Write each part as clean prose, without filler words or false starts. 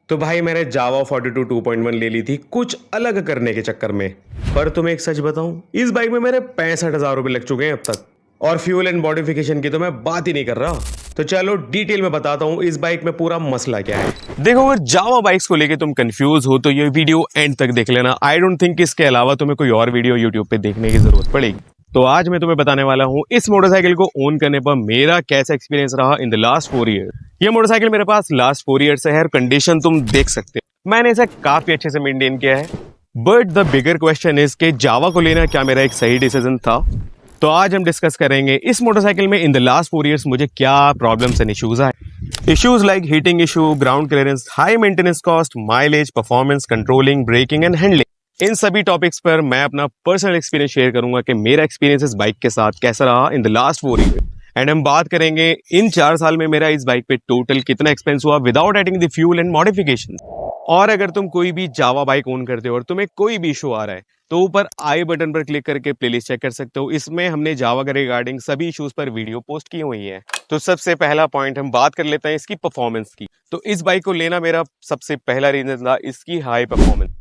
तो भाई मैंने जावा 42 2.1 ले ली थी कुछ अलग करने के चक्कर में। पर तुम्हें एक सच बताऊं, इस बाइक में मेरे 65,000 रुपए लग चुके हैं अब तक। और फ्यूल एंड मॉडिफिकेशन की तो मैं बात ही नहीं कर रहा। तो चलो डिटेल में बताता हूँ इस बाइक में पूरा मसला क्या है। देखो, अगर जावा बाइक्स को लेके तुम कंफ्यूज हो तो ये वीडियो एंड तक देख लेना। आई डोंट थिंक इसके अलावा तुम्हें कोई और वीडियो यूट्यूब पे देखने की जरूरत पड़ेगी। तो आज मैं तुम्हें बताने वाला हूँ इस मोटरसाइकिल को ओन करने पर मेरा कैसा एक्सपीरियंस रहा इन द लास्ट 4 ईयर। ये मोटरसाइकिल मेरे पास लास्ट 4 ईयर से है। कंडीशन तुम देख सकते हो, मैंने इसे काफी अच्छे से मेंटेन किया है। But the bigger question is कि जावा को लेना क्या मेरा एक सही डिसीजन था। तो आज हम डिस्कस करेंगे इस मोटरसाइकिल में इन द लास्ट 4 इयर्स मुझे क्या प्रॉब्लम्स एंड इश्यूज आए। Issues like heating issue, ground clearance, high maintenance cost, mileage, performance, controlling, braking and handling. इन सभी टॉपिक्स पर मैं अपना पर्सनल एक्सपीरियंस शेयर करूंगा कि मेरा एक्सपीरियंस इस बाइक के साथ कैसा रहा in the last 4 year. And हम बात करेंगे इन 4 साल में मेरा इस बाइक पे टोटल कितना एक्सपेंस हुआ without adding the fuel and modification. और अगर तुम कोई भी जावा बाइक ओन करते हो और तुम्हें कोई भी इशू आ रहा है तो ऊपर आई बटन पर क्लिक करके प्लेलिस्ट चेक कर सकते हो। इसमें हमने जावा के रिगार्डिंग सभी इश्यूज पर वीडियो पोस्ट की हुई है। तो सबसे पहला पॉइंट हम बात कर लेते हैं इसकी परफॉर्मेंस की। तो इस बाइक को लेना मेरा सबसे पहला रीजन था इसकी हाई परफॉर्मेंस।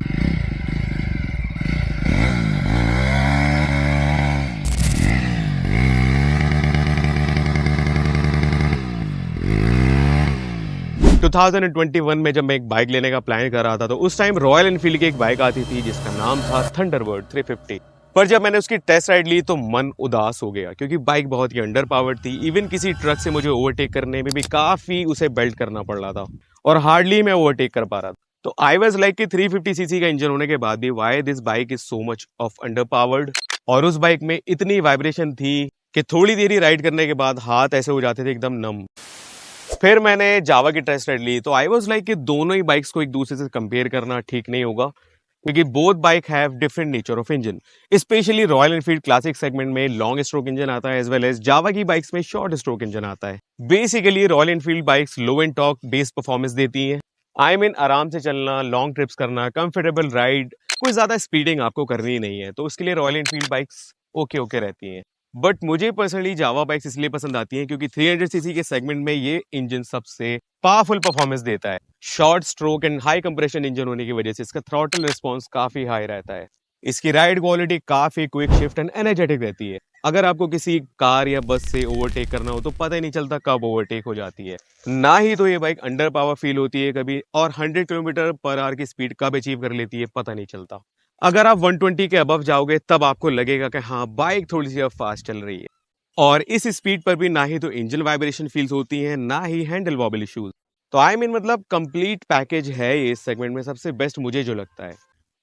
टू 2021 में जब मैं एक बाइक लेने का प्लान कर रहा था तो उस टाइम रॉयल एनफील्ड की एक बाइक आती थी जिसका नाम था थंडरबर्ड 350। पर जब मैंने उसकी टेस्ट राइड ली तो मन उदास हो गया क्योंकि बाइक बहुत ही अंडर पावर्ड थी। इवन किसी ट्रक से मुझे ओवरटेक करने में भी काफी उसे बेल्ट करना पड़ रहा था और हार्डली मैं ओवरटेक कर पा रहा था। तो आई वाज लाइक कि 350 सीसी का इंजन होने के बाद भी why this bike is so much of under powered. और उस बाइक में इतनी वाइब्रेशन थी कि थोड़ी देर ही राइड करने के बाद हाथ ऐसे हो जाते थे एकदम नम। फिर मैंने जावा की टेस्ट राइड ली तो आई वाज लाइक कि दोनों ही बाइक्स को एक दूसरे से कंपेयर करना ठीक नहीं होगा क्योंकि both bike have different nature of engine. Specially royal Enfield classic segment में लॉन्ग स्ट्रोक इंजन आता है एज वेल एज जावा की बाइक्स में शॉर्ट स्ट्रोक इंजन आता है। Basically royal Enfield bikes low and torque base performance देती हैं। I mean आराम से चलना, लॉन्ग ट्रिप्स करना, कंफर्टेबल राइड, कोई ज्यादा स्पीडिंग आपको करनी नहीं है। तो उसके लिए रॉयल एनफील्ड बाइक्स ओके रहती हैं। बट मुझे पर्सनली जावा बाइक्स इसलिए पसंद आती हैं क्योंकि 300 सीसी के सेगमेंट में ये इंजन सबसे पावरफुल परफॉर्मेंस देता है। Short stroke and high compression engine होने की वजह से इसका थ्रॉटल रिस्पांस काफी हाई रहता है। इसकी राइड क्वालिटी काफी क्विक, शिफ्ट एंड एनर्जेटिक रहती है। अगर आपको किसी कार या बस से ओवरटेक करना हो तो पता ही नहीं चलता कब ओवरटेक हो जाती है। ना ही तो ये बाइक अंडर पावर फील होती है कभी, और 100 किलोमीटर पर आवर की स्पीड कब अचीव कर लेती है पता नहीं चलता। अगर आप 120 के अबव जाओगे तब आपको लगेगा कि हाँ बाइक थोड़ी सी अब फास्ट चल रही है। और इस स्पीड पर भी ना ही तो इंजन वाइब्रेशन फील्स होती हैं ना ही हैंडल वॉबल इश्यूज। तो आई मीन मतलब कंप्लीट पैकेज है ये इस सेगमेंट में सबसे बेस्ट मुझे जो लगता है।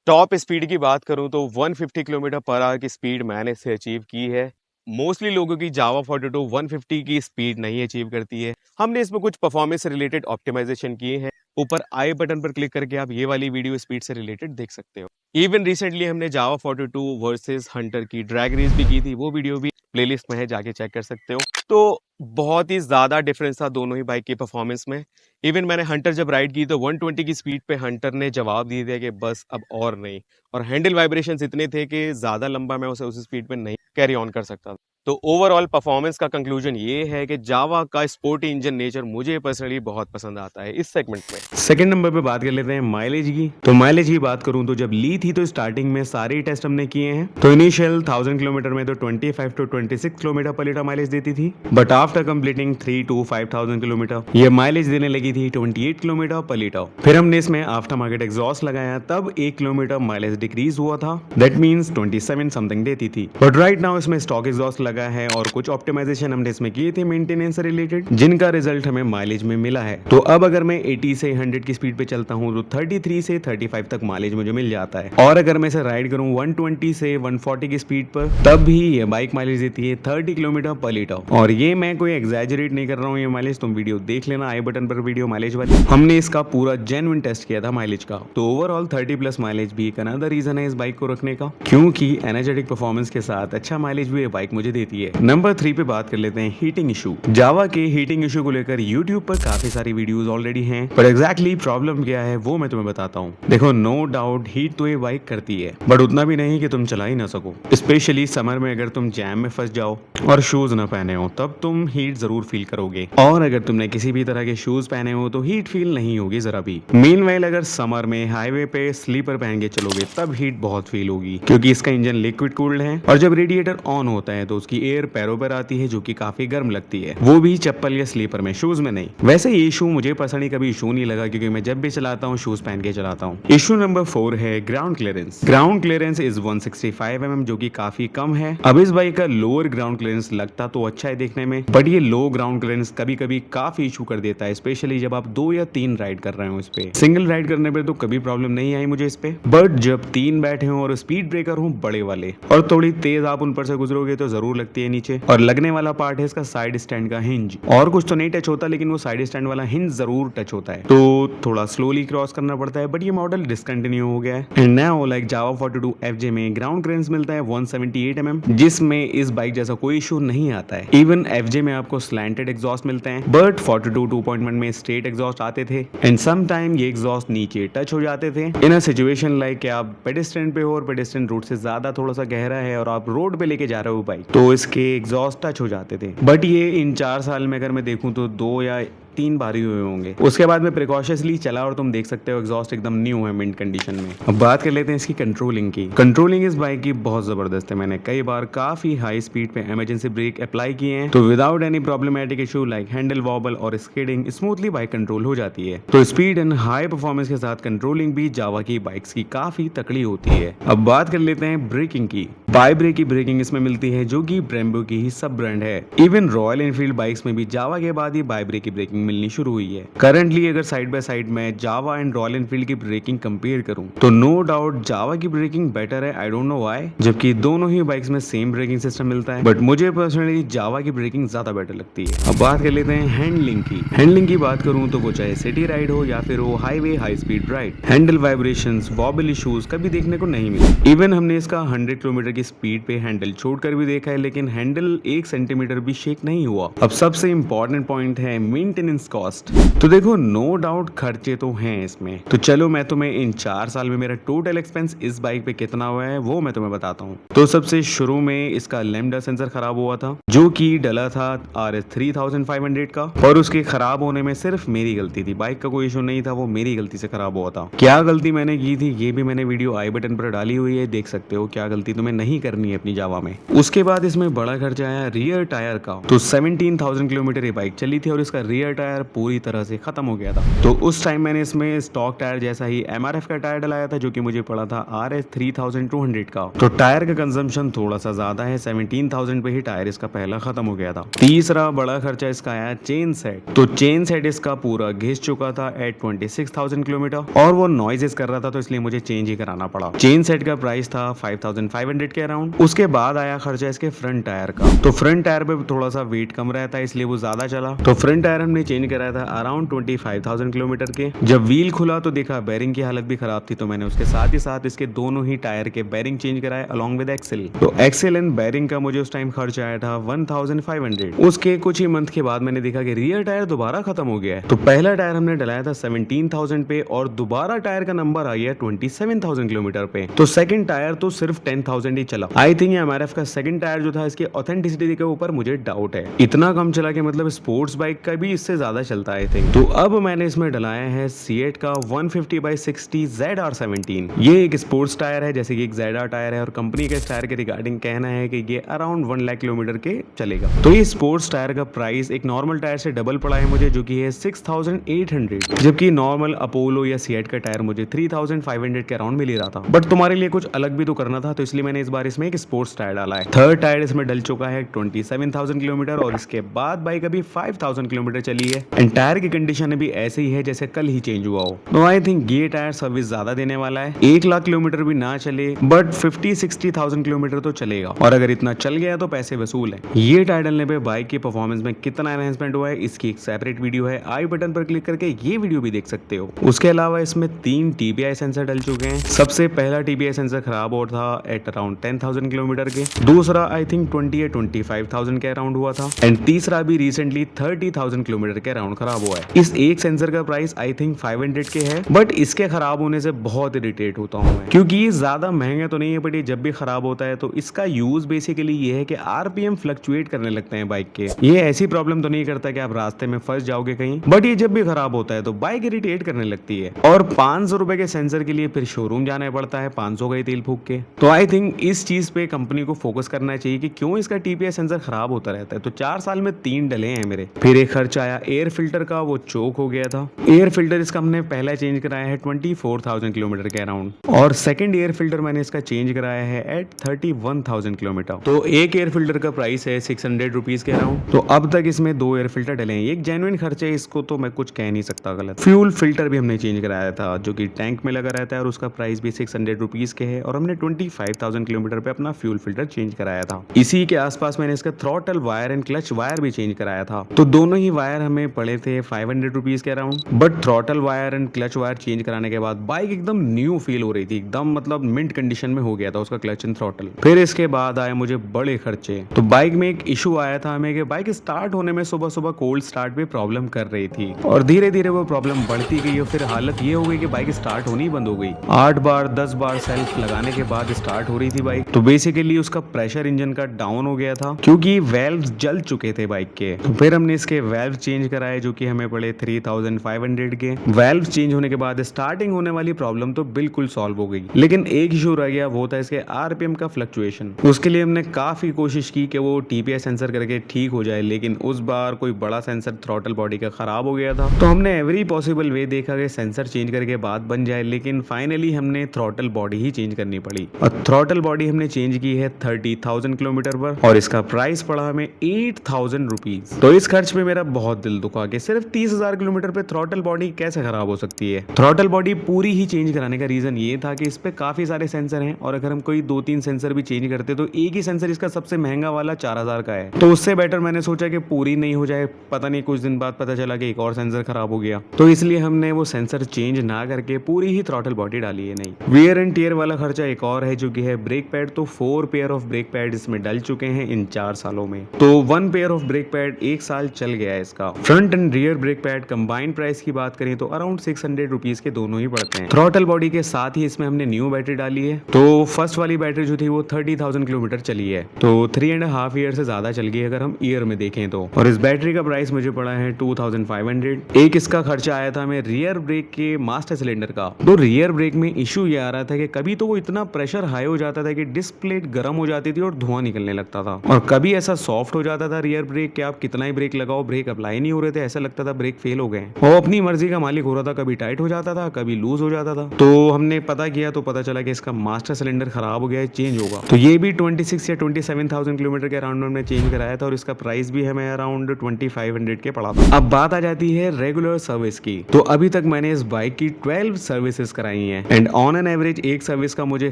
टॉप स्पीड की बात करूं तो 150 किलोमीटर पर आवर की स्पीड मैंने इससे अचीव की है। मोस्टली लोगों की जावा 42 150 की स्पीड नहीं अचीव करती है। हमने इसमें कुछ परफॉर्मेंस से रिलेटेड ऑप्टिमाइजेशन किए हैं। ऊपर आई बटन पर क्लिक करके आप ये वाली वीडियो स्पीड से रिलेटेड देख सकते हो। इवन रिसेंटली हमने जावा 42 वर्सेस हंटर की ड्रैग रेस भी की थी, वो वीडियो भी प्लेलिस्ट में है, जाके चेक कर सकते हो। तो बहुत ही ज्यादा डिफरेंस था दोनों ही बाइक की परफॉर्मेंस में। इवन मैंने हंटर जब राइड की तो 120 की स्पीड पे हंटर ने जवाब दे दिया कि बस अब और नहीं। और हैंडल वाइब्रेशंस इतने थे कि ज्यादा लंबा मैं उसे उस स्पीड पे नहीं कैरी ऑन कर सकता। तो ओवरऑल परफॉर्मेंस का कंक्लूजन ये है कि जावा का स्पोर्टी इंजन नेचर मुझे पर्सनली बहुत पसंद आता है इस सेगमेंट में। सेकंड नंबर पे बात कर लेते हैं माइलेज की। तो माइलेज की बात करूं तो जब ली थी तो स्टार्टिंग में सारे टेस्ट हमने किए हैं। तो इनिशियल 1000 किलोमीटर में तो 25 to 26 किलोमीटर पर लीटर माइलेज देती थी। But after completing 3 to 5000 kilometre ये माइलेज देने लगी थी 28 किलोमीटर पर लीटर। फिर हमने इसमें आफ्टर मार्केट एग्जॉस्ट लगाया तब 1 किलोमीटर माइलेज डिक्रीज हुआ था। दैट मीन्स 27 समथिंग देती थी। बट राइट नाउ इसमें स्टॉक एग्जॉस्ट लगा है और कुछ ऑप्टिमाइजेशन हमने इसमें किए थे मेंटेनेंस से रिलेटेड, जिनका रिजल्ट हमें माइलेज में मिला है। तो अब अगर मैं 80 से 100 की स्पीड पे चलता हूँ तो 33 से 35 तक माइलेज मुझे मिल जाता है। और अगर मैं इसे राइड करूँ 120 से 140 की स्पीड पर तब भी ये बाइक माइलेज देती है 30 किलोमीटर पर लीटर। और ये मैं कोई एग्जैजरेट नहीं कर रहा हूँ ये माइलेज, तुम वीडियो देख लेना आई बटन पर वीडियो माइलेज वाली। हमने इसका पूरा जेन्युइन टेस्ट किया था माइलेज का। तो ओवरऑल 30 प्लस माइलेज भी एक अनदर रीजन है इस बाइक को रखने का, क्योंकि एनर्जेटिक परफॉर्मेंस के साथ अच्छा माइलेज भी ये बाइक मुझे देती है। नंबर 3 पे बात कर लेते हैं हीटिंग इशू। जावा के हीटिंग इशू को लेकर यूट्यूब पर काफी सारी वीडियोस ऑलरेडी हैं, पर एग्जैक्टली प्रॉब्लम क्या है वो मैं तुम्हें बताता हूँ। देखो, नो डाउट हीट तो ये बाइक करती है, बट उतना भी नहीं कि तुम चला ही ना सको। स्पेशली समर में अगर तुम जैम में फंस जाओ और शूज ना पहने हो तब तुम हीट जरूर फील करोगे, और अगर तुमने किसी भी तरह के शूज पहने हो तो हीट फील नहीं होगी जरा भी। मीनवाइल अगर समर में हाईवे पे स्लीपर पहन के चलोगे तब हीट बहुत फील होगी, क्योंकि इसका इंजन लिक्विड कूल्ड है और जब रेडिएटर ऑन होता है तो उसकी एयर पैरों पर आती है जो कि काफी गर्म लगती है, वो भी चप्पल या स्लीपर में, शूज में नहीं। वैसे ये इशू मुझे पर्सनली कभी इशू नहीं लगा, क्योंकि मैं जब भी चलाता हूँ शूज पहन के चलाता हूँ। इशू नंबर 4 है ground clearance. Ground clearance is 165 mm, जो कि काफी कम है। अब इस बाइक का लोअर ग्राउंड क्लियरेंस लगता तो अच्छा है देखने में, बट ये लो ग्राउंड क्लियरेंस कभी कभी काफी इशू कर देता है, स्पेशली जब आप 2 या 3 राइड कर रहे हो इस पे। सिंगल राइड करने पे तो कभी प्रॉब्लम नहीं आई मुझे इस पे, बट जब 3 बैठे हो और स्पीड ब्रेकर हो बड़े वाले और थोड़ी तेज आप उन पर से गुजरोगे तो जरूर लगती है नीचे। और लगने वाला पार्ट है इसका साइड स्टैंड का हिंज, और कुछ तो नहीं टच होता, लेकिन वो साइड स्टैंड वाला हिंज जरूर टच होता है, तो थोड़ा स्लोली क्रॉस करना पड़ता है। बट ये मॉडल डिसकंटिन्यू हो गया है, and now like Java 42 FJ में ग्राउंड क्लियरेंस मिलता है 178 mm, जिसमें इस बाइक जैसा कोई इशू नहीं आता है। इवन FJ में आपको स्लैंटेड एग्जॉस्ट मिलते हैं, बट 42 2.1 में स्ट्रेट एग्जॉस्ट आते थे, एंड सम टाइम ये एग्जॉस्ट नीचे टच हो जाते थे। इन अ सिचुएशन लाइक आप पेडेस्ट्रियन पे हो और पेडेस्ट्रियन रोड से ज्यादा थोड़ा सा गहरा है और आप रोड पे लेके जा रहे हो बाइक, तो इसके एग्जॉस्ट टच हो जाते थे। बट ये इन 4 साल में अगर मैं देखूं तो 2 या 3 बार ही हुए होंगे। उसके बाद में प्रिकॉशनसली चला और तुम देख सकते हो एग्जॉस्ट एकदम न्यू है, मिंट कंडीशन में। अब बात कर लेते हैं इसकी कंट्रोलिंग की। कंट्रोलिंग इस बाइक की बहुत जबरदस्त है। मैंने कई बार काफी हाई स्पीड पे इमरजेंसी ब्रेक अप्लाई किए हैं, तो without any problematic issue like handle vowel और स्किडिंग स्मूथली बाइक कंट्रोल हो जाती है। तो स्पीड एंड हाई परफॉर्मेंस के साथ कंट्रोलिंग भी जावा की बाइक्स की काफी तकड़ी होती है। अब बात कर लेते हैं ब्रेकिंग की। बाई ब्रेक की ब्रेकिंग इसमें मिलती है, जो कि ब्रेम्बो की ही सब ब्रांड है। इवन रॉयल एनफील्ड बाइक्स में भी जावा के बाद ही बाई ब्रेक की ब्रेकिंग मिलनी शुरू हुई है। करंटली अगर साइड बाय साइड में जावा एंड रॉयल एनफील्ड की ब्रेकिंग कंपेयर करूं तो नो डाउट जावा की ब्रेकिंग बेटर है। आई डोंट नो व्हाई, जबकि दोनों ही बाइक्स में सेम ब्रेकिंग सिस्टम मिलता है, बट मुझे पर्सनली जावा की ब्रेकिंग ज्यादा बेटर लगती है। अब बात कर लेते हैं हैंडलिंग की। हैंडलिंग की बात करूं तो वो चाहे सिटी राइड हो या फिर वो highway high speed ride, handle vibrations vowel issues कभी देखने को नहीं मिले। इवन हमने इसका 100 किलोमीटर की स्पीड पे हैंडल छोड़कर भी देखा है, लेकिन हैंडल 1 सेंटीमीटर भी शेक नहीं हुआ। अब सबसे इंपॉर्टेंट पॉइंट है मेंटेनेंस कॉस्ट। तो देखो, नो डाउट खर्चे तो हैं इसमें, तो चलो मैं तुम्हें इन 4 साल में मेरा टोटल एक्सपेंस इस बाइक पे कितना हुआ है वो मैं तुम्हें बताता हूँ। तो सबसे शुरू में इसका लैम्डा सेंसर खराब हुआ था, जो कि डला था RS 3500 का, और उसके खराब होने में सिर्फ मेरी गलती थी। बाइक का कोई इशू नहीं था, वो मेरी गलती से खराब हुआ था। क्या गलती मैंने की थी ये भी मैंने वीडियो आई बटन पर डाली हुई है, देख सकते हो क्या गलती तुम्हें नहीं करनी है अपनी जावा में। उसके बाद इसमें बड़ा खर्चा आया रियर टायर का। तो 17,000 किलोमीटर ये बाइक चली थी और इसका रियर टायर पूरी तरह से खत्म हो गया था। तो उस टाइम मैंने इसमें स्टॉक टायर जैसा ही MRF का टायर डलाया था, जो कि मुझे पड़ा था RS 3200 का। तो टायर का कंजम्पशन थोड़ा सा ज्यादा है, 17,000 पे ही टायर इसका पहला खत्म हो गया था। तीसरा बड़ा खर्चा इसका आया चेन सेट। तो चेन सेट इसका पूरा घिस चुका था एट 26,000 किलोमीटर, और वो नॉइजेस कर रहा था, तो इसलिए मुझे चेंज ही कराना पड़ा। चेन सेट का प्राइस था 5,500 के अराउंड। उसके बाद आया खर्चा इसके फ्रंट टायर का। तो फ्रंट टायर पे थोड़ा सा वेट कम रहता है, इसलिए वो ज्यादा चला। तो फ्रंट टायर हमने चेंज कराया था अराउंड 25,000 किलोमीटर के। जब व्हील खुला तो देखा बैरिंग की हालत भी खराब थी, तो मैंने उसके साथ ही साथ इसके दोनों ही टायर के बैरिंग चेंज कराए अलॉन्ग विद एक्सेल। तो एक्सेल एंड बैरिंग का मुझे उस टाइम खर्च आया था 1,500। उसके कुछ ही मंथ के बाद मैंने देखा कि रियर टायर दोबारा खत्म हो गया है। तो पहला टायर हमने डलाया था 17,000 पे, और दोबारा टायर का नंबर आ गया 27,000 किलोमीटर पे। तो सेकंड टायर तो सिर्फ 10,000 ही चला। आई थिंक MRF का सेकंड टायर जो था, इसके ऑथेंटिसिटी के ऊपर मुझे डाउट है। इतना कम चला कि मतलब स्पोर्ट्स बाइक का भी इससे ज्यादा चलता है। तो अब मैंने इसमें डलाया है सीएट का 150/60 ZR17। ये एक स्पोर्ट्स टायर है, जैसे कि एक ZR टायर है, और कंपनी के टायर के रिगार्डिंग कहना है कि ये अराउंड 1 लाख किलोमीटर के चलेगा। तो ये स्पोर्ट्स टायर का प्राइस एक नॉर्मल टायर से डबल पड़ा है मुझे, जो कि है 6,800, जबकि नॉर्मल अपोलो या सीएट का टायर मुझे 3,500 के अराउंड मिल ही रहा था। बट तुम्हारे लिए कुछ अलग भी तो करना था, तो इसलिए मैंने इस बार इसमें एक स्पोर्ट्स टायर डाला है। थर्ड टायर इसमें डल चुका है 27,000 किलोमीटर, और इसके बाद बाइक अभी 5,000 किलोमीटर चली है। है एंड टायर की कंडीशन भी ऐसे ही है जैसे कल ही चेंज हुआ हो। तो आई थिंक ये टायर सर्विस ज्यादा देने वाला है। 1 लाख किलोमीटर भी ना चले बट 50-60,000 किलोमीटर तो चलेगा, और अगर इतना चल गया तो पैसे वसूल है। ये टायर डलने पे बाइक की परफॉर्मेंस में कितना एनहेंसमेंट हुआ है इसकी एक सेपरेट वीडियो है, आई बटन पर क्लिक करके ये वीडियो भी देख सकते हो। उसके अलावा इसमें 3 TPI सेंसर डल चुके हैं। सबसे पहला TPI सेंसर खराब हो था एट अराउंड 10,000 किलोमीटर के, दूसरा आई थिंक 20 या 25,000 के अराउंड हुआ था एंड तीसरा भी रिसेंटली 30,000 किलोमीटर के अराउंड खराब हुआ है। इस एक सेंसर का प्राइस आई थिंक 500 के है, बट इसके खराब होने से बहुत इरिटेट होता हूँ मैं, क्योंकि ये ज्यादा महंगा तो नहीं है बट ये जब भी खराब होता है तो इसका यूज बेसिकली ये है कि RPM फ्लक्चुएट करने लगते हैं बाइक के। ये ऐसी प्रॉब्लम तो नहीं करता कि आप रास्ते में फंस जाओगे कहीं, बट ये जब भी खराब होता है तो बाइक इरिटेट करने लगती है। और 500 रुपए के सेंसर के लिए फिर शोरूम जाना पड़ता है 500 का ही तेल फूक के। तो आई थिंक इस चीज पे कंपनी को फोकस करना चाहिए कि क्यों इसका TPI सेंसर खराब होता रहता है। तो 4 साल में 3 डले हैं मेरे। फिर एक खर्च आया एयर फिल्टर का, वो चोक हो गया था। एयर फिल्टर इसका हमने पहला चेंज कराया है 24,000 किलोमीटर के अराउंड, और सेकंड एयर फिल्टर मैंने इसका चेंज कराया है एट 31,000 किलोमीटर। तो एक एयर फिल्टर का प्राइस है 600 रुपीज के अराउंड। तो अब तक इसमें 2 एयर फिल्टर डले हैं। एक जेन्युइन खर्च है, इसको तो मैं कुछ कह नहीं सकता गलत। फ्यूल फिल्टर भी हमने चेंज कराया था जो कि टैंक में लगा रहता है, और उसका प्राइस भी 600 रुपीज के है, और हमने 25,000 किलोमीटर पे अपना फ्यूल फिल्टर चेंज कराया था। इसी के आसपास मैंने इसका throttle wire and clutch wire भी चेंज कराया था। तो दोनों ही वायर हमें पड़े थे 500 रुपीज के around, but throttle wire and clutch wire change कराने के बाद बाइक एकदम न्यू फील हो रही थी, एकदम मतलब मिंट कंडीशन में हो गया था उसका क्लच एंड थ्रॉटल। फिर इसके बाद आए मुझे बड़े खर्चे। तो बाइक में एक इशू आया था हमें कि बाइक स्टार्ट होने में सुबह सुबह कोल्ड स्टार्ट भी प्रॉब्लम कर रही थी, और धीरे धीरे वो प्रॉब्लम बढ़ती गई और फिर हालत ये हो गई कि बाइक स्टार्ट होनी बंद हो गई। 8 बार 10 बार सेल्फ लगाने के बाद स्टार्ट हो रही थी बाइक। तो बेसिकली उसका प्रेशर इंजन का डाउन हो गया था क्योंकि वेल्व जल चुके थे बाइक के। तो फिर हमने इसके वेल्व चेंज कराए जो कि हमें पड़े 3,500 के। वेल्व चेंज होने के बाद स्टार्टिंग होने वाली प्रॉब्लम तो बिल्कुल सॉल्व हो गई, लेकिन एक इशू रह गया, वो था इसके RPM का फ्लक्चुएशन। उसके लिए हमने काफी कोशिश की कि वो TPI सेंसर करके ठीक हो जाए, लेकिन उस बार कोई बड़ा सेंसर थ्रॉटल बॉडी का खराब हो गया था। तो हमने एवरी पॉसिबल वे देखा कि सेंसर चेंज करके बात बन जाए, लेकिन फाइनली हमने थ्रॉटल बॉडी ही चेंज करनी पड़ी, और थ्रॉटल बॉडी हमने चेंज की है 30,000 किलोमीटर पर, और इसका प्राइस पड़ा हमें 8,000 रुपीज। तो इस खर्च में मेरा बहुत दिल दुखा कि सिर्फ 30,000 किलोमीटर पे थ्रॉटल बॉडी कैसे खराब हो सकती है। थ्रॉटल बॉडी पूरी ही चेंज कराने का रीजन ये था कि इस पे काफी सारे सेंसर हैं, और अगर हम कोई 2-3 सेंसर भी चेंज करते तो एक ही सेंसर इसका सबसे महंगा वाला 4,000 का है। तो उससे बेटर मैंने सोचा कि पूरी नहीं हो जाए, पता नहीं कुछ दिन बाद पता चला कि एक और सेंसर खराब हो गया, तो इसलिए हमने वो सेंसर चेंज ना करके पूरी ही थ्रॉटल बॉडी डाली है। नहीं, वियर एंड टियर वाला खर्चा एक और है जो कि है ब्रेक पैड। तो 4 पेयर ऑफ ब्रेक पैड इसमें डल चुके हैं इन 4 सालों में। तो 1 पेयर ऑफ ब्रेक पैड 1 साल चल गया है इसका। Front end rear brake pad combined price की बात करें तो अराउंड 600 रुपीज के दोनों ही पड़ते हैं। थ्रॉटल बॉडी के साथ ही इसमें हमने न्यू बैटरी डाली है। तो फर्स्ट वाली बैटरी जो थी वो 30,000 किलोमीटर चली है, तो 3.5 ईयर से ज्यादा चल गई है अगर हम ईयर में देखें तो। और इस बैटरी का प्राइस मुझे पड़ा है 2,500। एक इसका खर्चा आया था हमें रियर ब्रेक के मास्टर सिलेंडर का। तो रियर ब्रेक में इशू ये आ रहा था कि कभी तो वो इतना प्रेशर हाई हो जाता था कि डिस्क प्लेट गर्म हो जाती थी और धुआं निकलने लगता था, और कभी ऐसा सॉफ्ट हो जाता था रियर ब्रेक कि आप कितना ही ब्रेक लगाओ ब्रेक अप्लाई नहीं हो रहे थे, ऐसा लगता था ब्रेक फेल हो गए। वो अपनी मर्जी का मालिक हो रहा था, कभी टाइट हो जाता था कभी लूज हो जाता था। तो हमने पता किया तो पता चला कि इसका मास्टर सिलेंडर खराब हो गया है, चेंज होगा। तो ये भी 26 या 27,000 किलोमीटर के अराउंड में हमने चेंज कराया था, और इसका प्राइस भी हमें अराउंड 2500 के पड़ा था। अब बात आ जाती है रेगुलर सर्विस की। तो अभी तक मैंने इस बाइक की 12 सर्विसेज कराई हैं, एंड ऑन एन एवरेज एक सर्विस का मुझे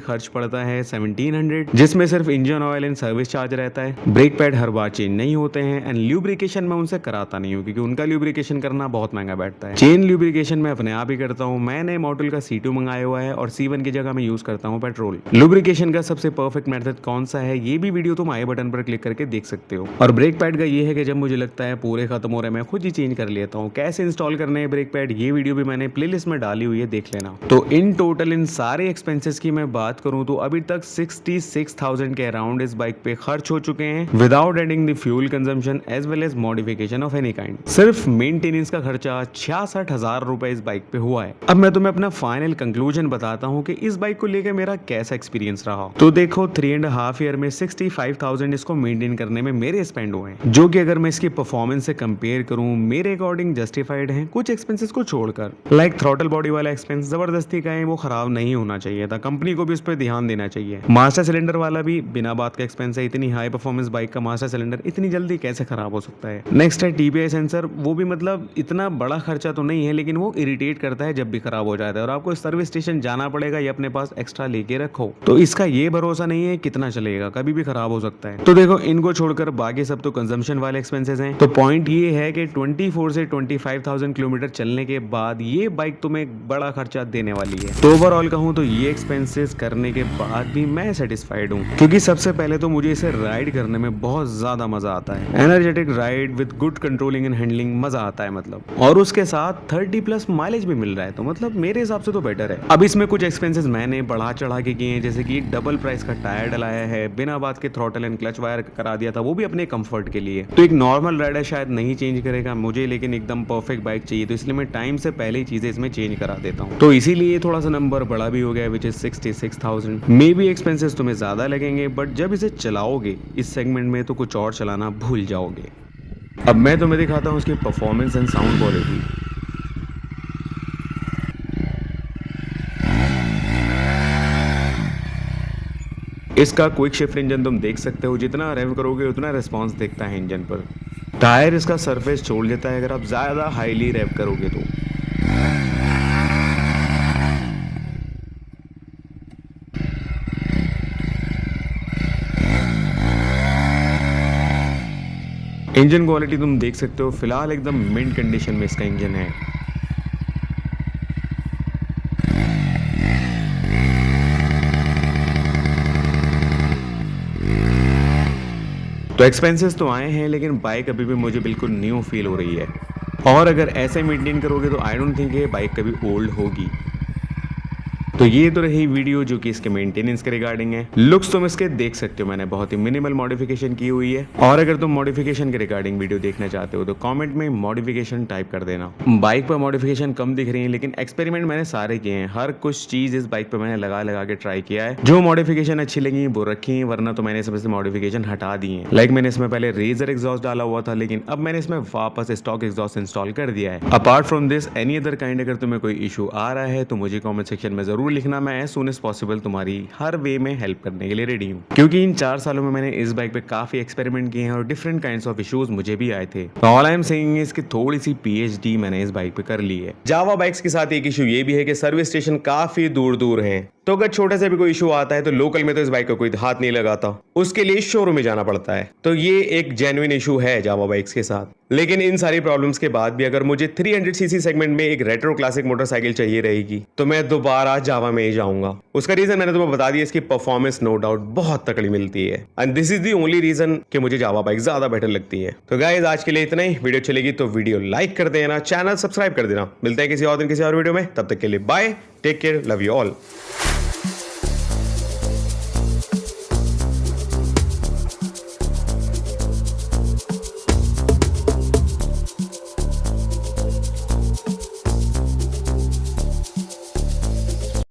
खर्च पड़ता है 1700, जिसमें सिर्फ engine oil and service charge रहता है। ब्रेक पैड हर बार चेंज नहीं होते हैं, एंड ल्यूब्रिकेशन मैं उनसे कराता नहीं हूँ क्योंकि उनका ल्यूब्रिकेशन करना बहुत महंगा बैठता है। चेन ल्यूब्रिकेशन मैं अपने आप ही करता हूँ। मैंने मॉडल का C2 मंगाया हुआ है, और C1 की जगह मैं यूज करता हूँ पेट्रोल। लुब्रिकेशन का सबसे परफेक्ट मेथड कौन सा है ये भी वीडियो तुम आई बटन पर क्लिक करके देख सकते हो। और ब्रेक पैड का ये है कि जब मुझे लगता है पूरे खत्म हो रहे हैं मैं खुद ही चेंज कर लेता हूँ। कैसे इंस्टॉल करने हैं ब्रेक पैड ये वीडियो भी मैंने प्लेलिस्ट में डाली हुई है, देख लेना। तो इन टोटल इन सारे एक्सपेंसेस की मैं बात करूँ तो अभी तक 66,000 के अराउंड इस बाइक पे खर्च हो चुके हैं, without adding the fuel consumption as well as modification of any kind. सिर्फ मेंटेनेंस का खर्चा 66,000 रुपए इस बाइक पे हुआ है। अब मैं तुम्हें अपना फाइनल कंक्लूजन बताता हूँ कि इस बाइक को लेकर मेरा कैसा एक्सपीरियंस रहा। तो देखो 3.5 ईयर में 65,000 इसको मेंटेन करने में मेरे स्पेंड हुए हैं, जो कि अगर मैं इसकी परफॉर्मेंस से कंपेयर करूं मेरे अकॉर्डिंग जस्टिफाइड है, कुछ एक्सपेंसेस को छोड़कर। लाइक थ्रॉटल बॉडी वाला एक्सपेंस जबरदस्ती का है, वो खराब नहीं होना चाहिए था, कंपनी को भी उस पर ध्यान देना चाहिए। मास्टर सिलेंडर वाला भी बिना बात का एक्सपेंस है, इतनी हाई परफॉर्मेंस बाइक का मास्टर सिलेंडर इतनी जल्दी कैसे खराब हो सकता है। नेक्स्ट है TPI सेंसर साइलेंसर वो भी मतलब इतना बड़ा खर्चा तो नहीं है, लेकिन वो इरिटेट करता है जब भी खराब हो जाता है और आपको सर्विस स्टेशन जाना पड़ेगा या अपने पास एक्स्ट्रा लेके रखो। तो इसका ये भरोसा नहीं है कितना चलेगा, कभी भी खराब हो सकता है। तो देखो इनको छोड़कर बाकी सब तो कंजम्पशन वाले एक्सपेंसेस हैं। तो पॉइंट ये है कि 24 से 25,000 किलोमीटर चलने के बाद ये बाइक तुम्हें एक बड़ा खर्चा देने वाली है। तो ओवरऑल कहूँ तो ये एक्सपेंसेस करने के बाद भी मैं सेटिस्फाइड हूँ, क्योंकि सबसे पहले तो मुझे इसे राइड करने में बहुत ज्यादा मजा आता है। Energetic ride with good controlling and handling मजा आता है मतलब, और उसके साथ 30+ माइलेज भी मिल रहा है, तो मतलब मेरे हिसाब से तो बेटर है। अब इसमें कुछ एक्सपेंसेस मैंने बढ़ा चढ़ा के किए हैं, जैसे कि डबल प्राइस का टायर डलाया है, बिना बात के थ्रॉटल एंड क्लच वायर करा दिया था, वो भी अपने कंफर्ट के लिए। तो एक नॉर्मल राइडर शायद नहीं चेंज करेगा मुझे, लेकिन एकदम परफेक्ट बाइक चाहिए, तो इसलिए मैं टाइम से पहले ही चीजें इसमें चेंज करा देता हूँ। तो इसीलिए थोड़ा सा नंबर बड़ा भी हो गया, which is 66,000। May be expenses तुम्हें ज्यादा लगेंगे, बट जब इसे चलाओगे इस सेगमेंट में तो कुछ और चलाना भूल जाओगे। अब मैं तुम्हें दिखाता हूँ उसकी परफॉर्मेंस एंड साउंड क्वालिटी। इसका क्विक शिफ्ट इंजन तुम देख सकते हो, जितना रेव करोगे उतना रिस्पांस दिखता है इंजन पर। टायर इसका सरफेस छोड़ देता है अगर आप ज्यादा हाईली रेव करोगे तो। इंजन क्वालिटी तुम देख सकते हो, फिलहाल एकदम मिंट कंडीशन में इसका इंजन है। तो एक्सपेंसेस तो आए हैं, लेकिन बाइक अभी भी मुझे बिल्कुल न्यू फील हो रही है, और अगर ऐसे मेंटेन करोगे तो आई डोंट थिंक ये बाइक कभी ओल्ड होगी। तो ये तो रही वीडियो जो कि इसके मेंटेनेंस के रिगार्डिंग है। लुक्स तुम इसके देख सकते हो, मैंने बहुत ही मिनिमल मॉडिफिकेशन की हुई है, और अगर तुम मॉडिफिकेशन के रिगार्डिंग वीडियो देखना चाहते हो तो कमेंट में मॉडिफिकेशन टाइप कर देना। बाइक पर मॉडिफिकेशन कम दिख रही है, लेकिन एक्सपेरिमेंट मैंने सारे किए हैं, हर कुछ चीज इस बाइक पर मैंने लगा लगा के ट्राई किया है। जो मॉडिफिकेशन अच्छी लगी वो रखी, वरना तो मैंने इसमें से मॉडिफिकेशन हटा दी है। लाइक मैंने इसमें पहले रेजर एग्जॉस्ट डाला हुआ था, लेकिन अब मैंने इसमें वापस स्टॉक एग्जॉस्ट इंस्टॉल कर दिया है। Apart from this any other kind अगर तुम्हें कोई इशू आ रहा है तो मुझे कॉमेंट सेक्शन में जरूर लिखना, मैं एज सून एज पॉसिबल तुम्हारी हर वे में हेल्प करने के लिए रेडी हूँ, क्योंकि इन 4 सालों में मैंने इस बाइक पे काफी एक्सपेरिमेंट किए हैं और डिफरेंट काइंड्स ऑफ इश्यूज मुझे भी आए थे। All I am saying is कि थोड़ी सी PhD मैंने इस बाइक पे कर ली है। जावा बाइक्स के साथ एक इशू ये भी है कि सर्विस स्टेशन काफी दूर दूर है, तो अगर छोटे से भी कोई इशू आता है तो लोकल में तो इस बाइक का कोई हाथ नहीं लगाता, उसके लिए शोरूम में जाना पड़ता है। तो ये एक जेन्युइन इशू है जावा बाइक्स के साथ। लेकिन इन सारी प्रॉब्लम्स के बाद भी अगर मुझे 300cc सेगमेंट में एक रेट्रो क्लासिक मोटरसाइकिल चाहिए रहेगी तो मैं दोबारा जावा में ही जाऊंगा। उसका रीजन मैंने तुम्हें बता दिया, इसकी परफॉर्मेंस नो डाउट बहुत तकड़ी मिलती है, and this is the only reason कि मुझे जावा बाइक ज्यादा बेटर लगती है। तो गाइस आज के लिए इतना ही। वीडियो चलेगी तो वीडियो लाइक कर देना, चैनल सब्सक्राइब कर देना। मिलते हैं किसी और दिन किसी और वीडियो में, तब तक के लिए bye, take care, love you all.